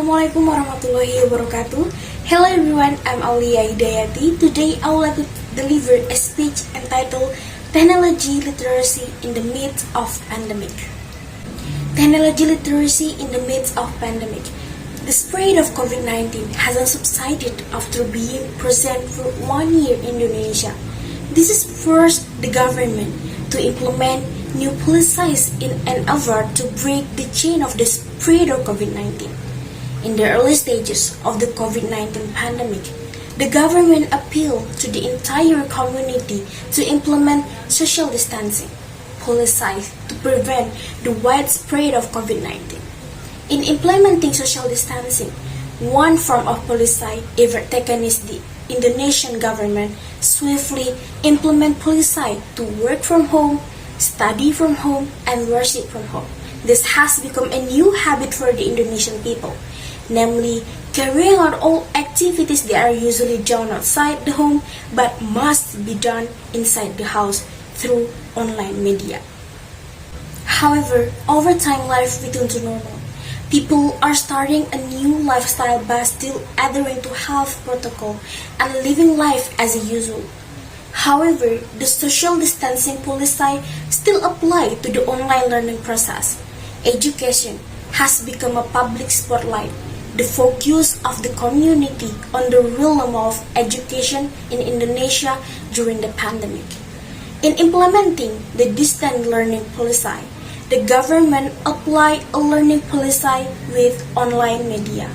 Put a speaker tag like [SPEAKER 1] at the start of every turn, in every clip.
[SPEAKER 1] Assalamualaikum warahmatullahi wabarakatuh. Hello everyone, I'm Aulia Hidayati. Today I would like to deliver a speech entitled Technologi Literacy in the Midst of Pandemic. Technology literacy in the midst of pandemic. The spread of COVID-19 hasn't subsided after being present for 1 year in Indonesia. This is forced the government to implement new policies in an effort to break the chain of the spread of COVID-19. In the early stages of the COVID-19 pandemic, the government appealed to the entire community to implement social distancing policies to prevent the widespread of COVID-19. In implementing social distancing, one form of policy ever taken is the Indonesian government swiftly implement policy to work from home, study from home, and worship from home. This has become a new habit for the Indonesian people, namely carrying out all activities that are usually done outside the home but must be done inside the house through online media. However, over time life returned to normal. People are starting a new lifestyle by still adhering to health protocol and living life as usual. However, the social distancing policy still apply to the online learning process. Education has become a public spotlight, the focus of the community on the realm of education in Indonesia during the pandemic. In implementing the distance learning policy, the government applied a learning policy with online media.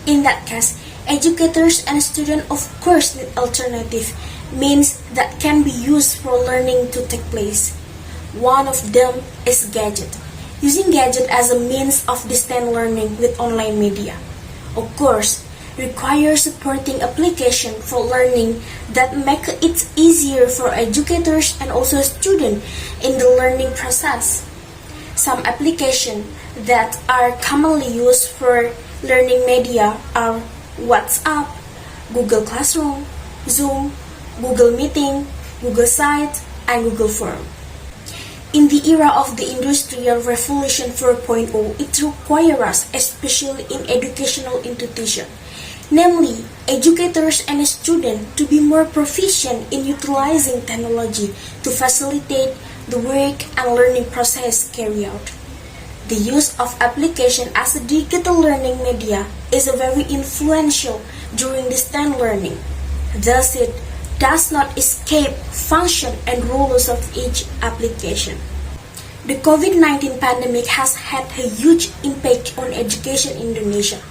[SPEAKER 1] In that case, educators and students of course need alternative means that can be used for learning to take place. One of them is gadget. Using gadget as a means of distance learning with online media, of course, requires supporting application for learning that make it easier for educators and also students in the learning process. Some applications that are commonly used for learning media are WhatsApp, Google Classroom, Zoom, Google Meeting, Google Site, and Google Form. In the era of the Industrial Revolution 4.0, it requires us, especially in educational institutions, namely educators and students, to be more proficient in utilizing technology to facilitate the work and learning process carried out. The use of application as a digital learning media is very influential during distance learning. Thus, it does not escape function and rules of each application. The COVID-19 pandemic has had a huge impact on education in Indonesia.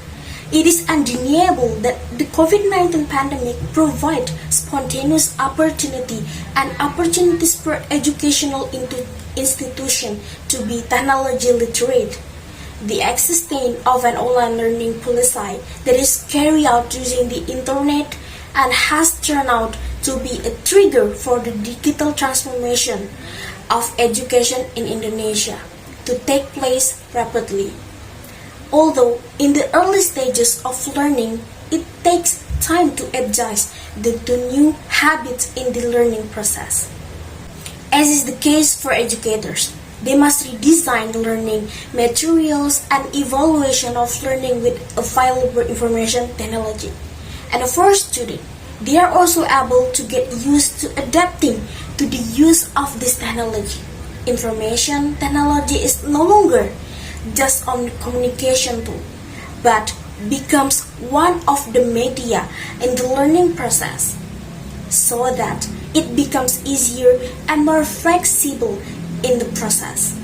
[SPEAKER 1] It is undeniable that the COVID-19 pandemic provides spontaneous opportunity and opportunities for educational institutions to be technology literate. The existence of an online learning policy that is carried out using the internet and has turned out to be a trigger for the digital transformation of education in Indonesia to take place rapidly. Although in the early stages of learning, it takes time to adjust to new habits in the learning process. As is the case for educators, they must redesign learning materials and evaluation of learning with available information technology. And for students, they are also able to get used to adapting to the use of this technology. Information technology is no longer just a communication tool, but becomes one of the media in the learning process, so that it becomes easier and more flexible in the process.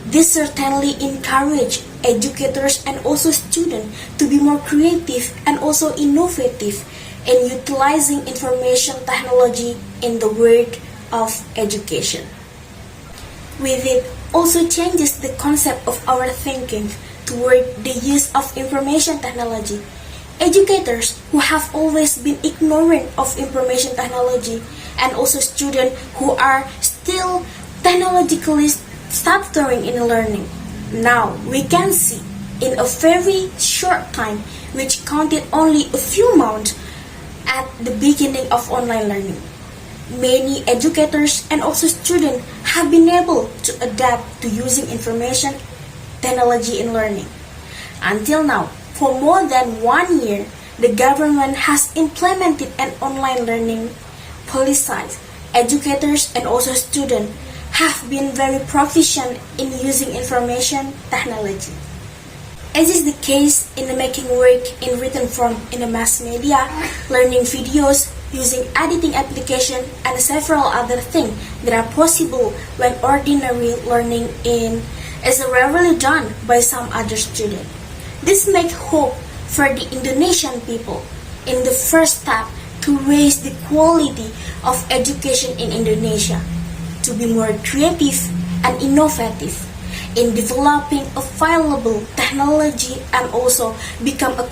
[SPEAKER 1] This certainly encourages educators and also students to be more creative and also innovative in utilizing information technology in the world of education. With it, also changes the concept of our thinking toward the use of information technology. Educators who have always been ignorant of information technology and also students who are still technologically stuttering in learning. Now we can see in a very short time, which counted only a few months at the beginning of online learning, many educators and also students have been able to adapt to using information technology in learning. Until now, For more than 1 year, the government has implemented an online learning policy. Educators and also students have been very proficient in using information technology. As is the case in the making work in written form in the mass media, learning videos, using editing application, and several other things that are possible when ordinary learning is rarely done by some other student. This makes hope for the Indonesian people in the first step to raise the quality of education in Indonesia, to be more creative and innovative in developing available technology and also become a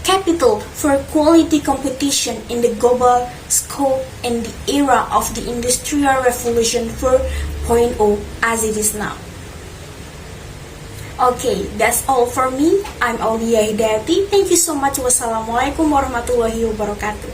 [SPEAKER 1] capital for quality competition in the global scope in the era of the Industrial Revolution 4.0 as it is now. Okay, that's all for me. I'm Aulia Hidayati. Thank you so much. Wassalamualaikum warahmatullahi wabarakatuh.